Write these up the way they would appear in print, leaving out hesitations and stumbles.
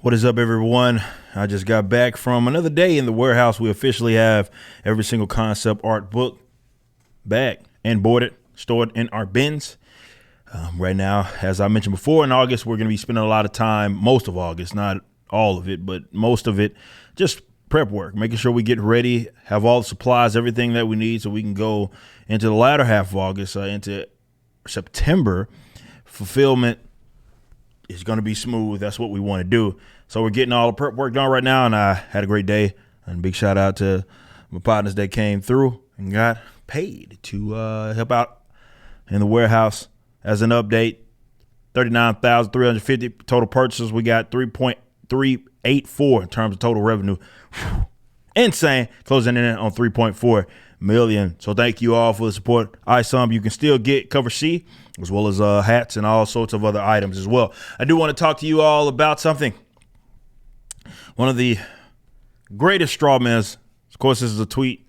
What is up, everyone? I just got back from another day in the warehouse. We officially have every single concept art book back and boarded, stored in our bins. Right now, as I mentioned before, in August, we're going to be spending a lot of time, most of August, not all of it, but most of it, just prep work, making sure we get ready, have all the supplies, everything that we need so we can go into the latter half of August, into September. Fulfillment is going to be smooth. That's what we want to do. So we're getting all the prep work done right now, and I had a great day. And big shout out to my partners that came through and got paid to help out in the warehouse. As an update, 39,350 total purchases. We got 3.384 in terms of total revenue. Insane. Closing in on 3.4 million. So thank you all for the support. You can still get cover C as well as hats and all sorts of other items as well. I do want to talk to you all about something. One of the greatest strawmans, of course, this is a tweet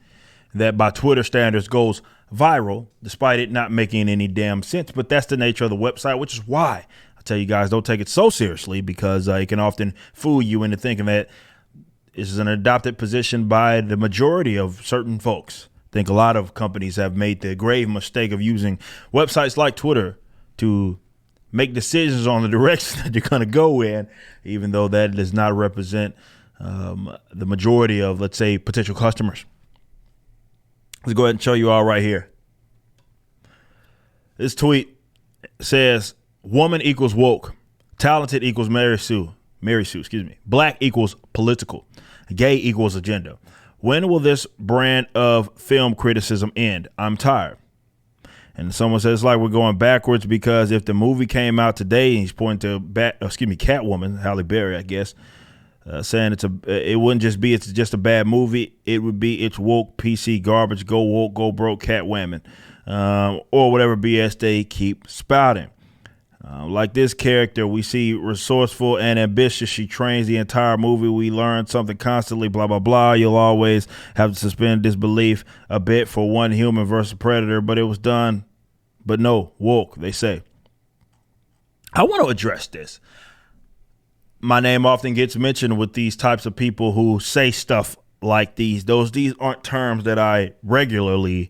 that by Twitter standards goes viral, despite it not making any damn sense. But that's the nature of the website, which is why I tell you guys don't take it so seriously, because it can often fool you into thinking that this is an adopted position by the majority of certain folks. I think a lot of companies have made the grave mistake of using websites like Twitter to make decisions on the direction that they're going to go in, even though that does not represent the majority of, let's say, potential customers. Let's go ahead and show you all right here. This tweet says, woman equals woke, talented equals Mary Sue, black equals political, gay equals agenda. When will this brand of film criticism end? I'm tired. And someone says, it's like we're going backwards, because if the movie came out today, and he's pointing to Catwoman, Halle Berry, I guess, saying it wouldn't just be it's just a bad movie. It would be it's woke PC garbage, go woke, go broke, Catwoman, or whatever BS they keep spouting. Like this character, we see resourceful and ambitious. She trains the entire movie. We learn something constantly, blah, blah, blah. You'll always have to suspend disbelief a bit for one human versus predator, but it was done. But no, woke, they say. I want to address this. My name often gets mentioned with these types of people who say stuff like these. These aren't terms that I regularly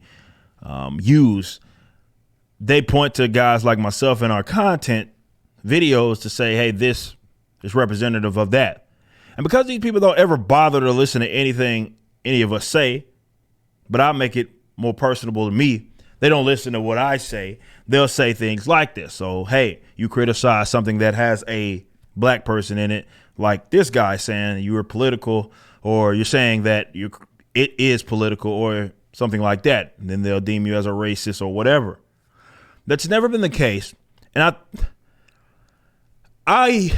use. They point to guys like myself in our content videos to say, hey, this is representative of that. And because these people don't ever bother to listen to anything any of us say, but I make it more personable to me, they don't listen to what I say. They'll say things like this. So, hey, you criticize something that has a black person in it, like this guy saying you were political, or you're saying that it is political, or something like that. And then they'll deem you as a racist or whatever. That's never been the case. And I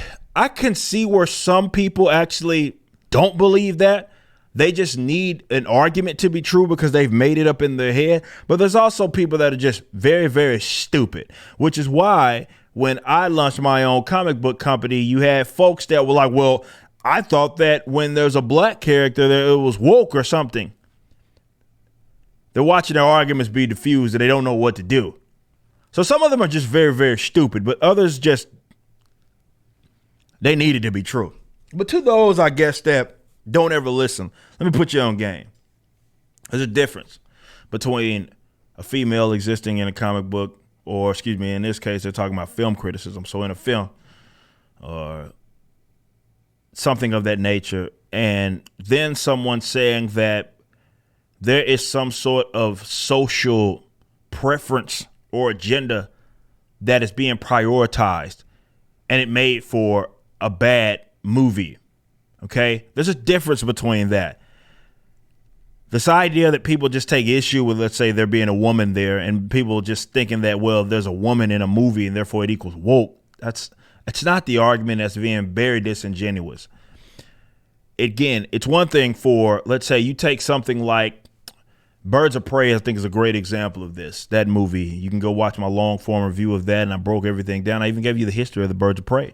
can see where some people actually don't believe that. They just need an argument to be true because they've made it up in their head. But there's also people that are just very, very stupid, which is why when I launched my own comic book company, you had folks that were like, well, I thought that when there's a black character that it was woke or something. They're watching their arguments be diffused and they don't know what to do. So some of them are just very, very stupid, but others just, they need it to be true. But to those, I guess, that don't ever listen, let me put you on game. There's a difference between a female existing in a comic book, or in this case, they're talking about film criticism. So in a film or something of that nature, and then someone saying that there is some sort of social preference or agenda that is being prioritized, and it made for a bad movie. Okay, there's a difference between that. This idea that people just take issue with, let's say, there being a woman there, and people just thinking that, well, there's a woman in a movie and therefore it equals woke. It's not the argument. That's being very disingenuous. Again, it's one thing for, let's say, you take something like Birds of Prey, I think, is a great example of this. That movie, you can go watch my long form review of that, and I broke everything down. I even gave you the history of the Birds of Prey.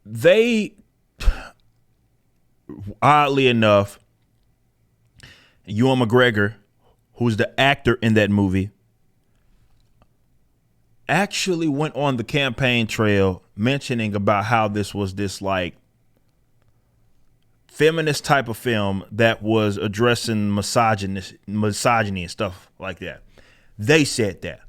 They, oddly enough, Ewan McGregor, who's the actor in that movie, actually went on the campaign trail mentioning about how this was this like feminist type of film that was addressing misogyny and stuff like that. They said that.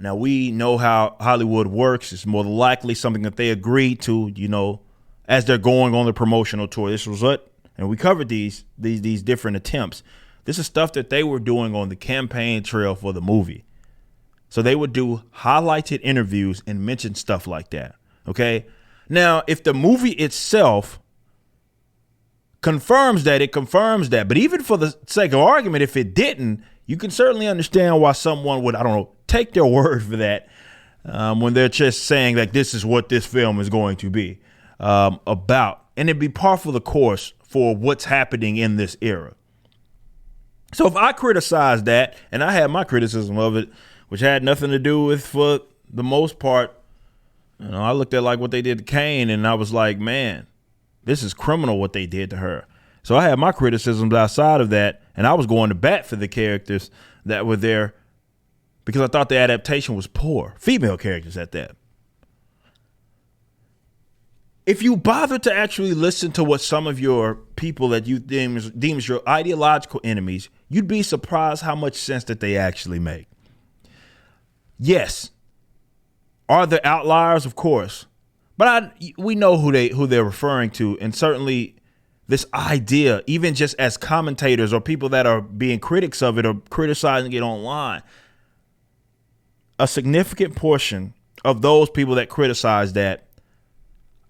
Now, we know how Hollywood works. It's more than likely something that they agreed to, you know, as they're going on the promotional tour. This was what, and we covered these different attempts. This is stuff that they were doing on the campaign trail for the movie. So they would do highlighted interviews and mention stuff like that. Okay. Now, if the movie itself confirms that, it confirms that. But even for the sake of argument, if it didn't, you can certainly understand why someone would, I don't know, take their word for that when they're just saying that this is what this film is going to be about. And it'd be par for the course for what's happening in this era. So if I criticize that, and I had my criticism of it, which had nothing to do with, for the most part, you know, I looked at like what they did to Kane, and I was like, man, this is criminal what they did to her. So I had my criticisms outside of that, and I was going to bat for the characters that were there because I thought the adaptation was poor. Female characters at that. If you bother to actually listen to what some of your people that you deem as your ideological enemies, you'd be surprised how much sense that they actually make. Yes. Are there outliers? Of course. But we know who they're referring to, and certainly this idea, even just as commentators or people that are being critics of it or criticizing it online, a significant portion of those people that criticize that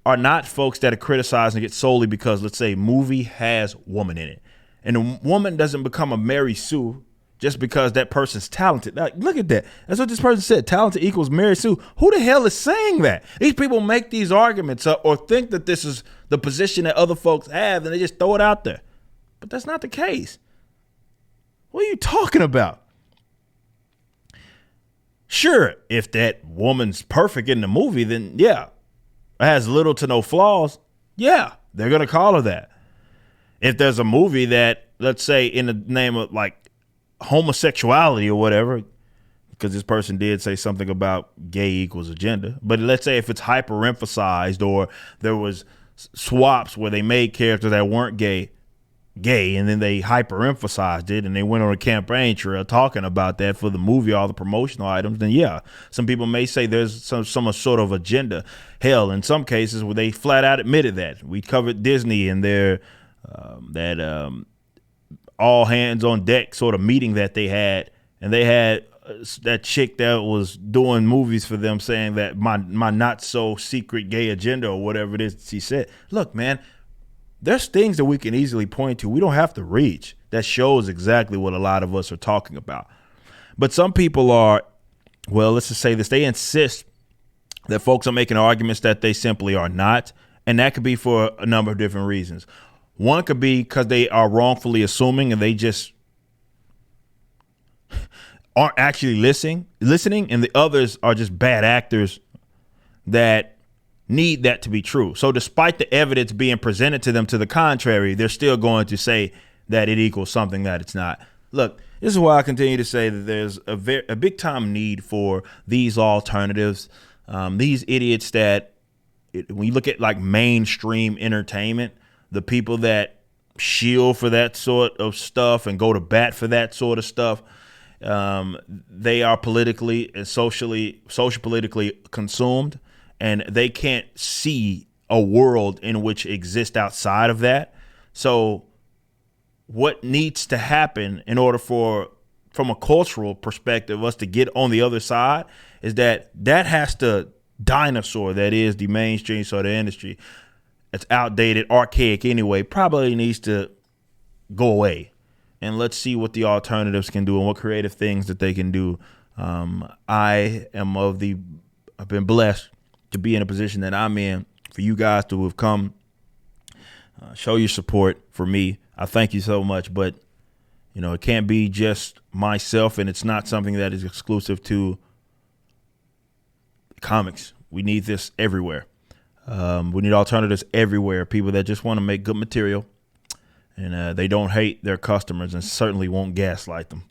are not folks that are criticizing it solely because, let's say, movie has woman in it. And a woman doesn't become a Mary Sue just because that person's talented. Like, look at that. That's what this person said. Talented equals Mary Sue. Who the hell is saying that? These people make these arguments up or think that this is the position that other folks have, and they just throw it out there. But that's not the case. What are you talking about? Sure, if that woman's perfect in the movie, then yeah, it has little to no flaws. Yeah, they're going to call her that. If there's a movie that, let's say, in the name of like homosexuality or whatever, because this person did say something about gay equals agenda, but let's say if it's hyper emphasized or there was swaps where they made characters that weren't gay, and then they hyper emphasized it and they went on a campaign trail talking about that for the movie, all the promotional items, then yeah, some people may say there's some sort of agenda. Hell, in some cases where they flat out admitted that. We covered Disney and their all hands on deck sort of meeting that they had, and they had that chick that was doing movies for them saying that my not so secret gay agenda or whatever it is she said. Look, man, there's things that we can easily point to. We don't have to reach. That shows exactly what a lot of us are talking about. But some people are, well, let's just say this. They insist that folks are making arguments that they simply are not. And that could be for a number of different reasons. One could be because they are wrongfully assuming and they just aren't actually listening. And the others are just bad actors that need that to be true. So despite the evidence being presented to them to the contrary, they're still going to say that it equals something that it's not. Look, this is why I continue to say that there's a big time need for these alternatives, these idiots that when you look at like mainstream entertainment, the people that shield for that sort of stuff and go to bat for that sort of stuff, they are politically and social politically consumed. And they can't see a world in which exists outside of that. So what needs to happen in order for, from a cultural perspective, us to get on the other side is that has to dinosaur that is the mainstream sort of industry. It's outdated, archaic anyway, probably needs to go away. And let's see what the alternatives can do and what creative things that they can do. I've been blessed to be in a position that I'm in, for you guys to have come, show your support for me. I thank you so much, but you know, it can't be just myself, and it's not something that is exclusive to comics. We need this everywhere. We need alternatives everywhere. People that just want to make good material, and they don't hate their customers and certainly won't gaslight them.